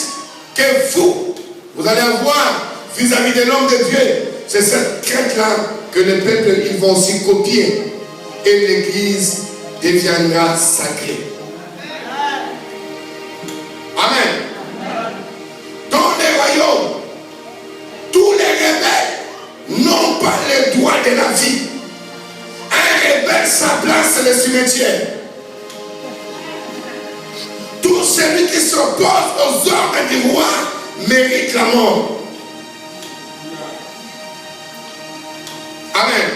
que vous allez avoir vis-à-vis de l'homme de Dieu, c'est cette crainte-là que les peuples ils vont aussi copier et l'église deviendra sacrée. Amen. Dans les royaumes, tous les rebelles n'ont pas le droit de la vie. Un rebelle, sa place, c'est le cimetière. Tout celui qui s'oppose aux ordres du roi mérite la mort. Amen.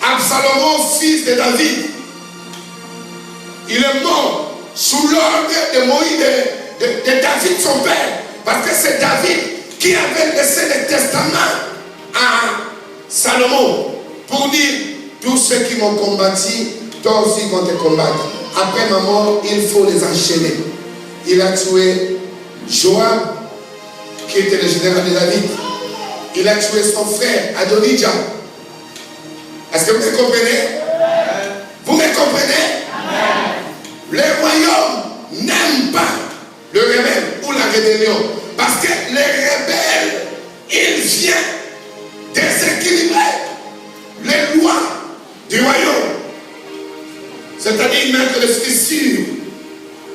Absalom, fils de David, il est mort sous l'ordre de Moïse, de David, son père. Parce que c'est David qui avait laissé le testament à Salomon pour dire, tous ceux qui m'ont combattu, toi aussi vont te combattre. Après ma mort, il faut les enchaîner. Il a tué Joab, qui était le général de David. Il a tué son frère Adonijah. Est-ce que vous me comprenez? Vous me comprenez? Les royaumes n'aiment pas le rebelle ou la rébellion. Parce que les rebelles, ils viennent déséquilibrer les lois du royaume. C'est-à-dire mettre les fissures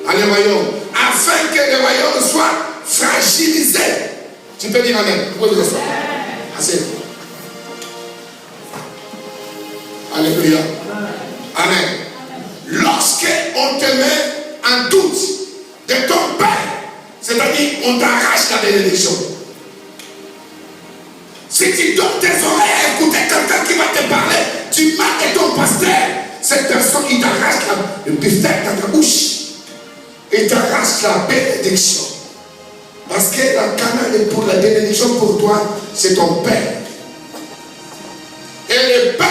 à les royaumes, afin que les royaumes soient fragilisés. Tu peux dire Amen. Pourquoi vous êtes ça? Assez. Alléluia. Amen. Lorsqu'on te met en doute de ton père, c'est-à-dire on t'arrache la bénédiction. Si tu donnes tes oreilles à écouter quelqu'un qui va te parler, tu marques ton pasteur, cette personne, il t'arrache le beefsteak dans ta bouche. Il t'arrache la bénédiction. Parce que la canal pour la bénédiction pour toi, c'est ton père. Et le père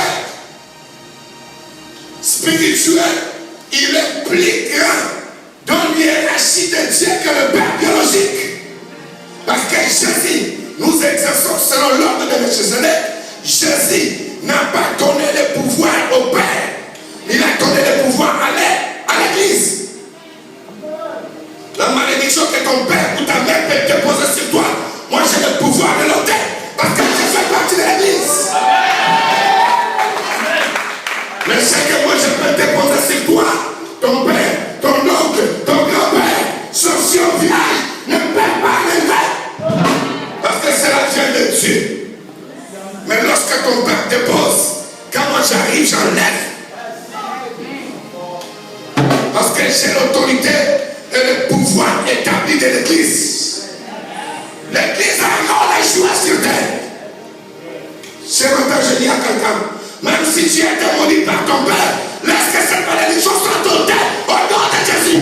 spirituel, il est plus grand dans l'hiérarchie de Dieu que le père biologique. Parce que Jésus, nous exerçons selon l'ordre de Melchizedek. Jésus n'a pas donné le pouvoir au père. Il a donné le pouvoir à l'église. La malédiction que ton père ou ta mère peut déposer sur toi, moi j'ai le pouvoir de l'ôter parce que je fais partie de l'église. Mais ce que moi je peux déposer sur toi, ton père, ton oncle, ton grand-père, sauf si on vient, ne peut pas l'enlever. Parce que c'est la vie de Dieu. Mais lorsque ton père dépose, quand moi j'arrive, j'enlève. Parce que j'ai l'autorité et le pouvoir établi de l'Église. L'Église a un rôle à jouer sur terre. Ce matin, je dis à quelqu'un, même si tu es démoli par ton père, laisse que cette malédiction soit ton tête au nom de Jésus.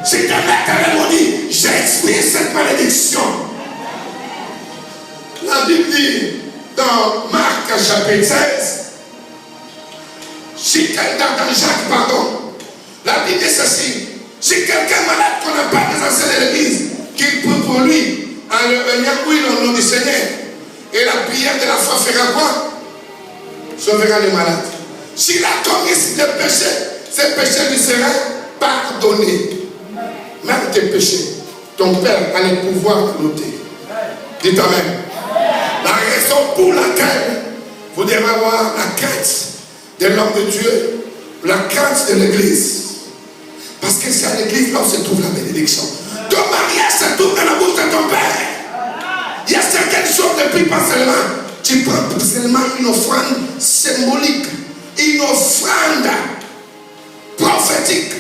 Si ta mère t'a démoli, j'expire cette malédiction. La Bible dit dans Marc chapitre 16, si quelqu'un, dans Jacques, pardon, la Bible dit ceci, si quelqu'un est malade qu'on n'a pas des anciens de l'église, qu'il prie pour lui, en le venant, oui, au nom du Seigneur, et la prière de la foi fera quoi? Sauvera les malades. S'il a commis des péchés, ces péchés lui seront pardonnés. Même tes péchés, ton Père a le pouvoir de l'ôter. Dites Amen. La raison pour laquelle vous devez avoir la crainte de l'homme de Dieu, la crainte de l'église. Parce que c'est à l'église là où se trouve la bénédiction. Ton mariage se trouve dans la bouche de ton Père. Il y a certaines choses depuis pas seulement. Tu prends seulement une offrande symbolique, une offrande prophétique.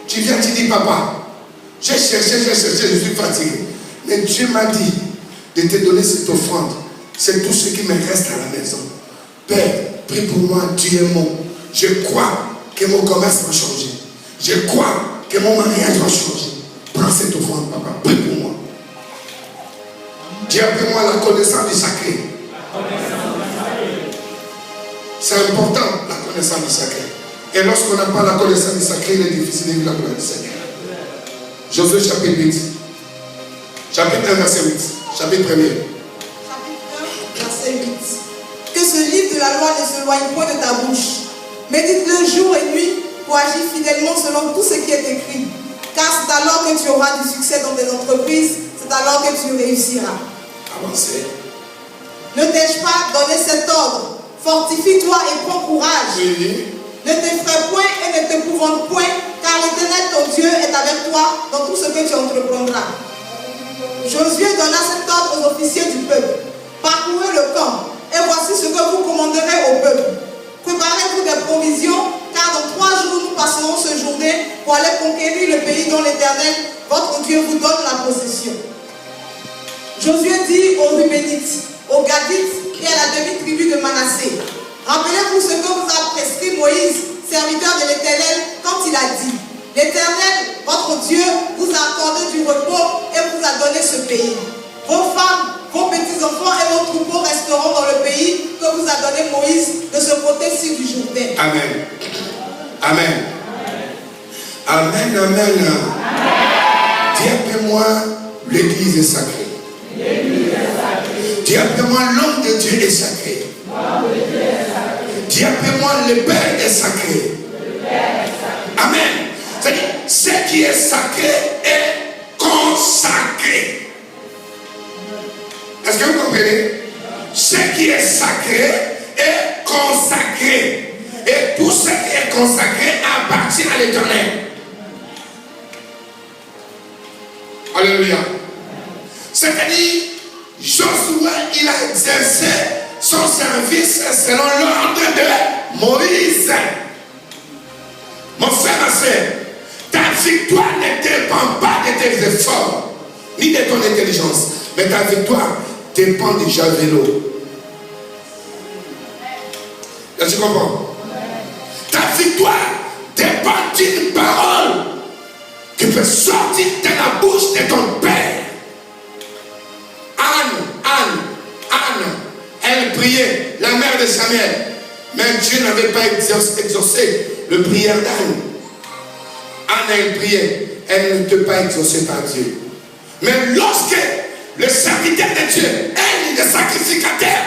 Tu viens, tu dis, papa, j'ai cherché, je suis fatigué. Mais Dieu m'a dit de te donner cette offrande. C'est tout ce qui me reste à la maison. Père, prie pour moi, tu es mon. Je crois que mon commerce va changer. Je crois que mon mariage va changer. Prends cette offrande, papa, prie pour moi. Dis après moi la connaissance du sacré. C'est important, la connaissance du sacré. Et lorsqu'on n'a pas la connaissance du sacré, il est difficile de vivre la gloire du Seigneur. Josué chapitre 8. Chapitre 1, verset 8. Chapitre 1er. Chapitre 1, verset 8. Que ce livre de la loi ne s'éloigne point de ta bouche. Médite-le jour et nuit pour agir fidèlement selon tout ce qui est écrit. Car c'est alors que tu auras du succès dans tes entreprises, c'est alors que tu réussiras. Avancez. Ne t'ai-je pas donné cet ordre? Fortifie-toi et prends courage. Oui. Ne t'effraie point et ne t'épouvante point, car l'Éternel ton Dieu est avec toi dans tout ce que tu entreprendras. Josué donna cet ordre aux officiers du peuple. Parcourez le camp, et voici ce que vous commanderez au peuple. Préparez-vous des provisions, car dans 3 jours nous passerons ce journée pour aller conquérir le pays dont l'Éternel, votre Dieu, vous donne la possession. Josué dit aux Rubénites, aux Gadites et à la demi-tribu de Manassé, rappelez-vous ce que vous a prescrit Moïse, serviteur de l'Éternel, quand il a dit, l'Éternel, votre Dieu, vous a accordé du repos et vous a donné ce pays. Vos femmes, vos petits-enfants et vos troupeaux resteront dans le pays que vous a donné Moïse de ce côté-ci du Jourdain. Amen. Amen. Amen, amen. Dis après moi, l'Église est sacrée. Dis après moi, l'homme de Dieu est sacré. Dis après moi, le Père est sacré. Amen. C'est-à-dire, ce qui est sacré est consacré. Est-ce que vous comprenez? Ce qui est sacré est consacré. Et tout ce qui est consacré appartient à l'Éternel. Alléluia. C'est-à-dire, Josué, il a exercé son service selon l'ordre de Moïse. Mon frère, ma soeur, ta victoire ne dépend pas de tes efforts, ni de ton intelligence, mais ta victoire dépend du javelot. Est-ce que tu comprends? Ta victoire dépend d'une parole qui peut sortir de la bouche de ton Père. Anne, elle priait, la mère de Samuel. Même Dieu n'avait pas exaucé le prière d'Anne. Anne, elle priait, elle n'était pas exaucée par Dieu. Mais lorsque le serviteur de Dieu, elle, le sacrificateur,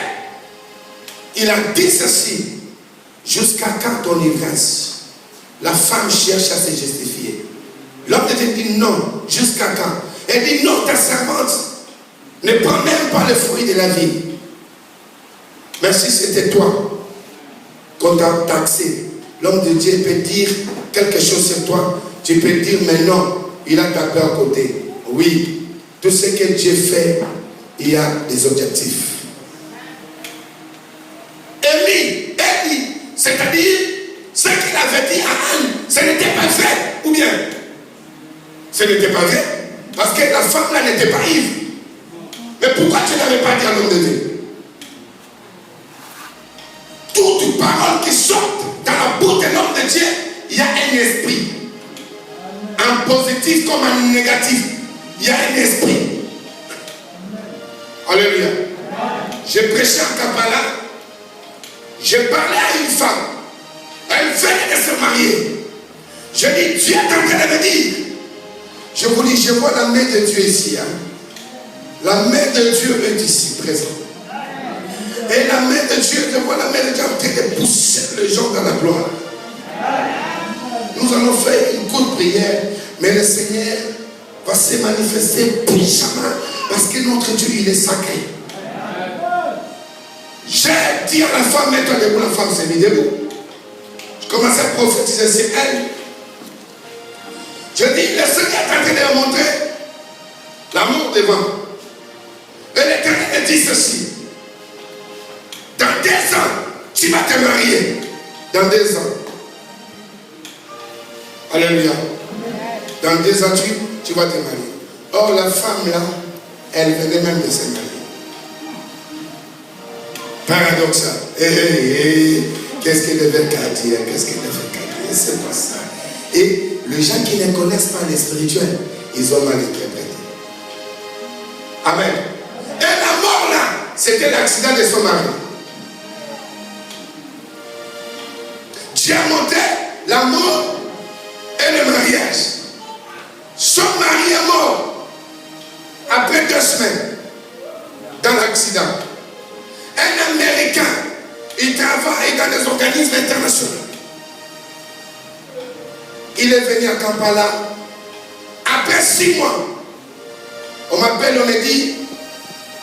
il a dit ceci, jusqu'à quand ton ivresse? La femme cherche à se justifier. L'homme de Dieu dit non, jusqu'à quand? Elle dit non, ta servante ne prend même pas le fruit de la vie. Mais si c'était toi qu'on t'a taxé, l'homme de Dieu peut dire quelque chose sur toi, tu peux dire mais non, il a tapé à côté. Oui, tout ce que Dieu fait, il y a des objectifs. Élie, c'est-à-dire ce qu'il avait dit à Anne, Ce n'était pas vrai, ou bien? Ce n'était pas vrai, parce que la femme là n'était pas ivre. Mais pourquoi tu n'avais pas dit à l'homme de Dieu? Toute parole qui sort dans la bouche de l'homme de Dieu, il y a un esprit. En positif comme en négatif, il y a un esprit. Alléluia. J'ai prêché en Kampala. J'ai parlé à une femme. Elle venait de se marier. Je dis, Dieu est en train de me dire. Je vous dis, je vois la main de Dieu ici. Hein. La main de Dieu est ici, présente. Et la main de Dieu, je vois la main de Dieu en train de pousser les gens dans la gloire. Nous allons faire une courte prière, mais le Seigneur va se manifester puissamment parce que notre Dieu, il est sacré. J'ai dit à la femme, mets-toi debout, la femme s'est mise debout. Je commençais à prophétiser sur elle. Je dis, le Seigneur est en train de me montrer l'amour devant. Et l'Éternel dit ceci. Dans 2 ans, tu vas te marier. Dans 2 ans. Alléluia. Dans 2 ans, tu vas te marier. Or, la femme là, elle venait même de se marier. Paradoxal. Qu'est-ce qu'elle devait dire? Qu'est-ce qu'elle devait dire? C'est pas ça. Et les gens qui ne connaissent pas les spirituels, ils ont mal interprété. Amen. Et la mort là, c'était l'accident de son mari. Dieu a montré la mort et le mariage. Son mari est mort après 2 semaines dans l'accident. Un Américain, il travaille dans des organismes internationaux. Il est venu à Kampala. Après 6 mois, on m'appelle, on me dit,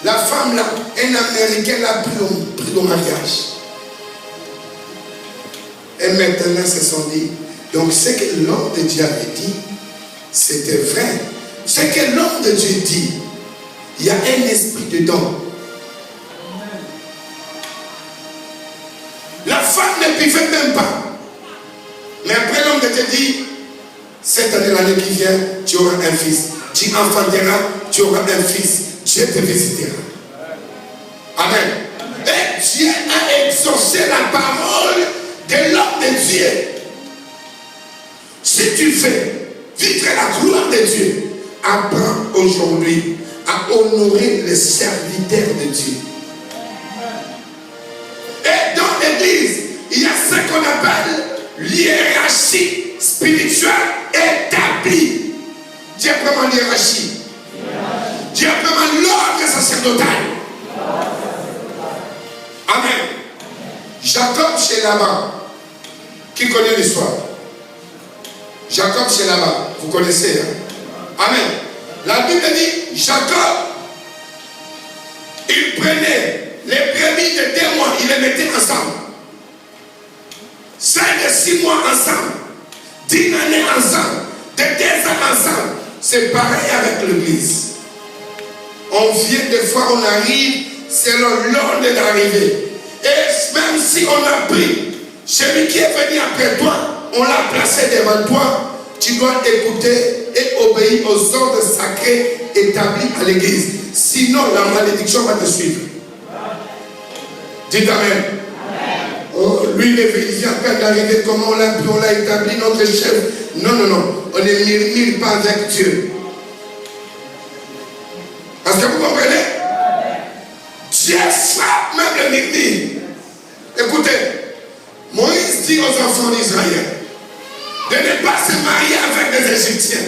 la femme là, un Américain l'a pris au mariage. Et maintenant, se sont dit, donc ce que l'homme de Dieu avait dit, c'était vrai. Ce que l'homme de Dieu dit, il y a un esprit dedans. La femme ne buvait même pas. Mais après l'homme de Dieu dit, cette année, l'année qui vient, tu auras un fils. Tu enfanteras, tu auras un fils. Dieu te visitera. Amen. Et Dieu a exaucé la parole de l'homme de Dieu. Si tu fais vivre la gloire de Dieu, apprends aujourd'hui à honorer les serviteurs de Dieu. Et dans l'église, il y a ce qu'on appelle l'hiérarchie spirituelle établie. Dieu prend l'hiérarchie. Dieu prend l'ordre sacerdotal. Amen. Jacob chez Laban. Qui connaît l'histoire? Jacob chez Laban. Vous connaissez, hein? Amen. La Bible dit, Jacob, il prenait les brebis de 2 mois, il les mettait ensemble. 5 et 6 mois ensemble. 10 années ensemble. De 2 ans ensemble. C'est pareil avec l'église. On vient des fois, on arrive selon l'ordre d'arrivée. Et même si on a pris, celui qui est venu après toi, on l'a placé devant toi, tu dois écouter et obéir aux ordres sacrés établis à l'église. Sinon, la malédiction va te suivre. Dites Amen. Oh, lui, il vient à peine d'arriver, comment on l'a établi, notre chef. Non, non, non. On ne murmure pas avec Dieu. Parce que vous comprenez? Dieu frappe même le murmure. Écoutez, Moïse dit aux enfants d'Israël de ne pas se marier avec des Égyptiens.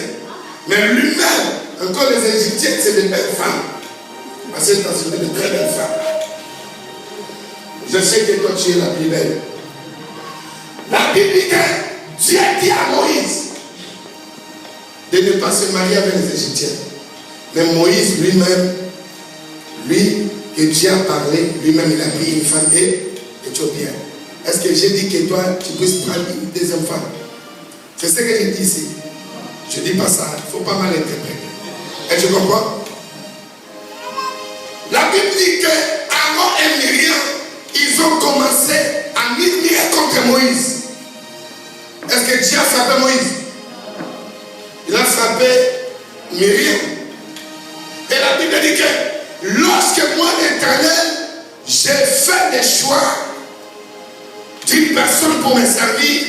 Mais lui-même, encore les Égyptiens, c'est des belles femmes. Parce que c'est de très belles femmes. Je sais que toi tu es la plus belle. La Bible dit que Dieu dit à Moïse de ne pas se marier avec les Égyptiens. Mais Moïse lui-même, lui, que Dieu a parlé, lui-même il a pris une femme éthiopienne. Est-ce que j'ai dit que toi tu puisses prendre une deuxième femme? C'est ce que j'ai dit ici. Je ne dis pas ça, il ne faut pas mal interpréter. Et tu comprends? La Bible dit que Aaron et Myriam, ils ont commencé à murmurer contre Moïse. est-ce que Dieu a frappé Moïse? Il a frappé Myriam. Et la Bible dit que lorsque moi, l'Éternel, j'ai fait des choix d'une personne pour me servir,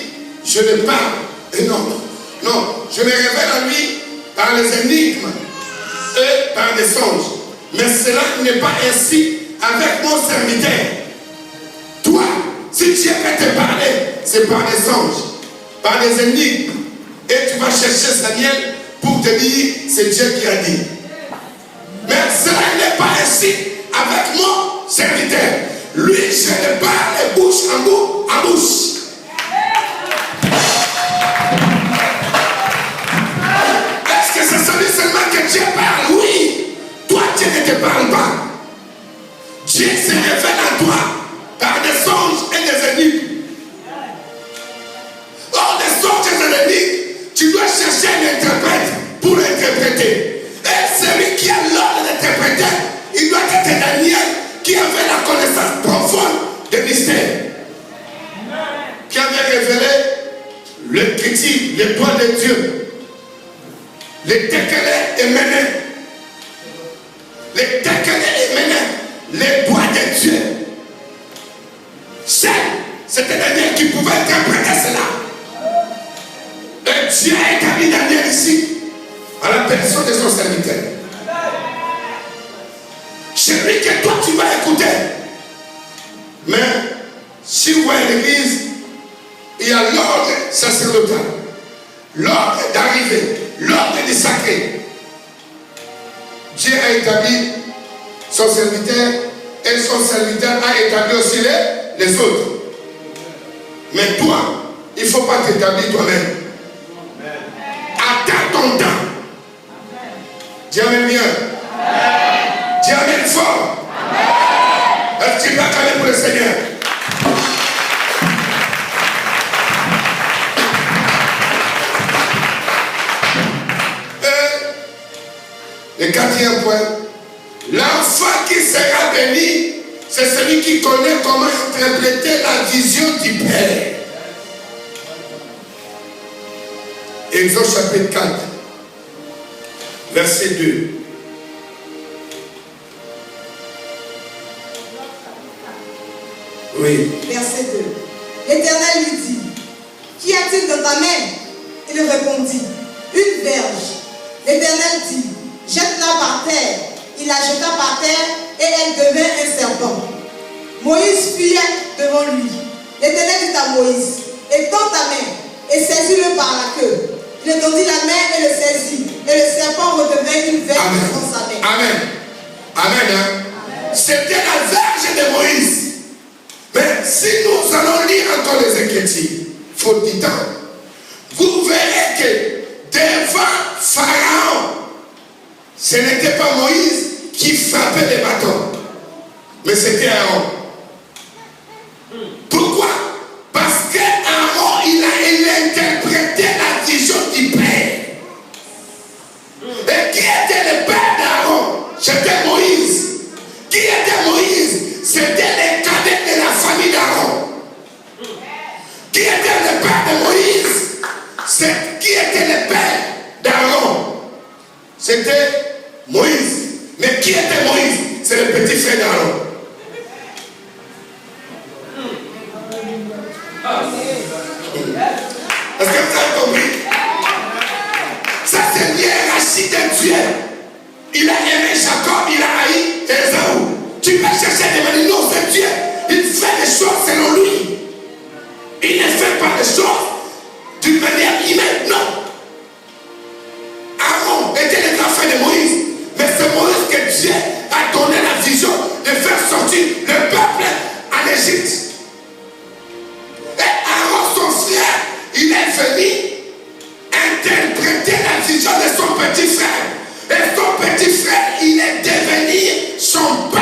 je ne parle. Et non, je me révèle à lui par les énigmes et par des songes. Mais cela n'est pas ainsi avec mon serviteur. Toi, si Dieu veut te parler, c'est par des songes, par des énigmes. Et tu vas chercher Samuel pour te dire, c'est Dieu qui a dit. Mais cela n'est pas ainsi avec mon serviteur. Lui, je le parle bouche en bouche. Est-ce que c'est celui seulement que Dieu parle? Oui. Toi, Dieu ne te parle pas. Dieu se révèle à toi par des songes et des énigmes. Or, des songes et des énigmes, tu dois chercher un interprète pour l'interpréter. Et celui qui a l'ordre d'interpréter, il doit être Daniel qui avait la connaissance profonde des mystères. Qui avait révélé l'écriture, les doigts de Dieu. Les Tekele et Méné. Les Tekele et Méné. Les doigts de Dieu. C'était Daniel qui pouvait interpréter cela. Et Dieu a établi Daniel ici, à la personne de son serviteur. Celui que toi tu vas écouter. Mais si vous voyez l'église, il y a l'ordre sacerdotal, l'ordre d'arriver, l'ordre du sacré. Dieu a établi son serviteur et son serviteur a établi aussi les autres. Mais toi, il ne faut pas t'établir toi-même. Attends ton temps. Dis amen bien. Dis amen fort. Est-ce que tu vas calmer pour le Seigneur? Et le quatrième point, l'enfant qui sera béni, c'est celui qui connaît comment interpréter la vision du Père. Exode chapitre 4, verset 2. Oui. Verset 2. L'Éternel lui dit, qu'y a-t-il dans ta main? Il répondit, une verge. L'Éternel dit, jette-la par terre. Il la jeta par terre et elle devint un serpent. Moïse fuyait devant lui. L'Éternel dit à Moïse, étends ta main et saisis-le par la queue. Il étendit la main et le saisit. Et le serpent redevint une verge dans sa main. Amen. Amen. Amen. C'était la verge de Moïse. Mais si nous allons lire encore les Écritures, faute du temps, vous verrez que devant Pharaon, ce n'était pas Moïse qui frappait les bâtons, mais c'était Aaron. Pourquoi? Parce que Aaron, il a interprété la vision du Père. Et qui était le père d'Aaron? C'était Moïse. Qui était Moïse? C'était les cadets de la famille d'Aaron. Qui était le père de Moïse? Qui était le père d'Aaron? C'était Moïse. Mais qui était Moïse? C'est le petit frère d'Aaron. Est-ce que vous avez compris? Ça c'est l'hiérarchie de Dieu. Il a aimé Jacob, il a haï Ésaü. Tu peux chercher des manières, non, c'est Dieu. Il fait les choses selon lui. Il ne fait pas les choses d'une manière humaine, non. Aaron était le grand frère de Moïse. Mais c'est Moïse que Dieu a donné la vision de faire sortir le peuple en Égypte. Et Aaron, son frère, il est venu interpréter la vision de son petit frère. Et son petit frère, il est devenu son père.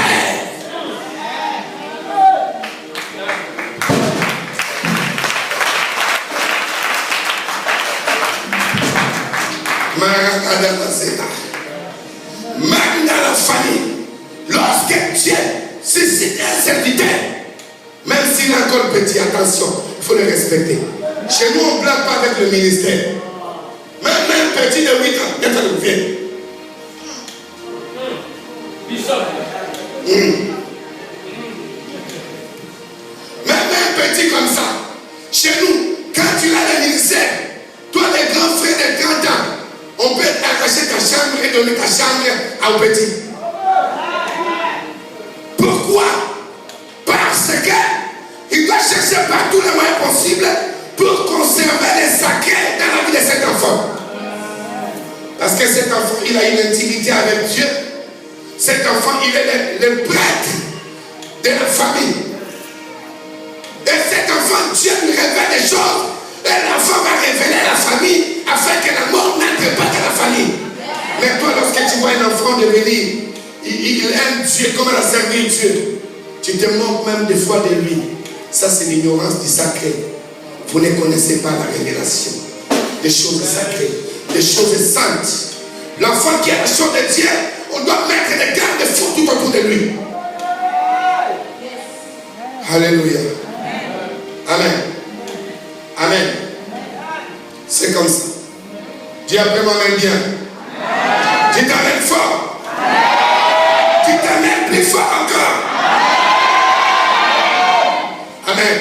Même dans la famille, lorsque Dieu suscite un serviteur, même s'il est encore petit, attention, il faut le respecter. Chez nous, on ne blague pas avec le ministère. Même un petit de 8 ans, il est le vieux. Même un petit comme ça, chez nous, quand tu as le ministère, toi les grands frères de 30 ans, on peut arracher ta chambre et donner ta chambre au petit. Pourquoi? Parce que il doit chercher par tous les moyens possibles pour conserver les sacrés dans la vie de cet enfant. Parce que cet enfant, il a une intimité avec Dieu. Cet enfant, il est le prêtre de la famille. Et cet enfant, Dieu lui révèle des choses. Et l'enfant va révéler à la famille afin que la mort n'entre pas dans la famille. Mais toi, lorsque tu vois un enfant devenir, il aime Dieu, comme il a servi Dieu, tu te moques même des fois de lui. Ça, c'est l'ignorance du sacré. Vous ne connaissez pas la révélation des choses sacrées, des choses saintes. L'enfant qui a la chose de Dieu, on doit mettre des garde-fous tout autour de lui. Alléluia. Amen. Amen. C'est comme ça. Dis après moi-même bien. Dis t'amènes fort. Dis t'amènes plus fort encore. Amen.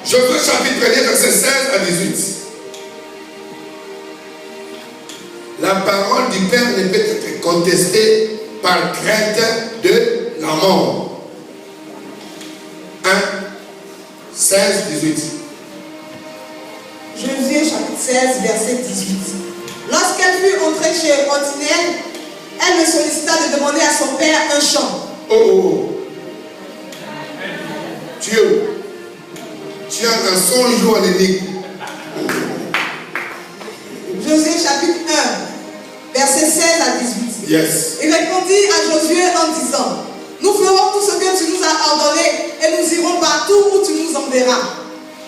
Josué chapitre 1, verset 16 à 18. La parole du Père ne peut être contestée par crainte de la mort. 1, 16, 18. Josué chapitre 16, verset 18. Lorsqu'elle fut entrée chez Othniel, elle me sollicita de demander à son père un champ. Oh. Tu es où? Tu as un songe ou un énigme? Josué chapitre 1, verset 16 à 18. Yes. Il répondit à Josué en disant, nous ferons tout ce que tu nous as ordonné et nous irons partout où tu nous enverras.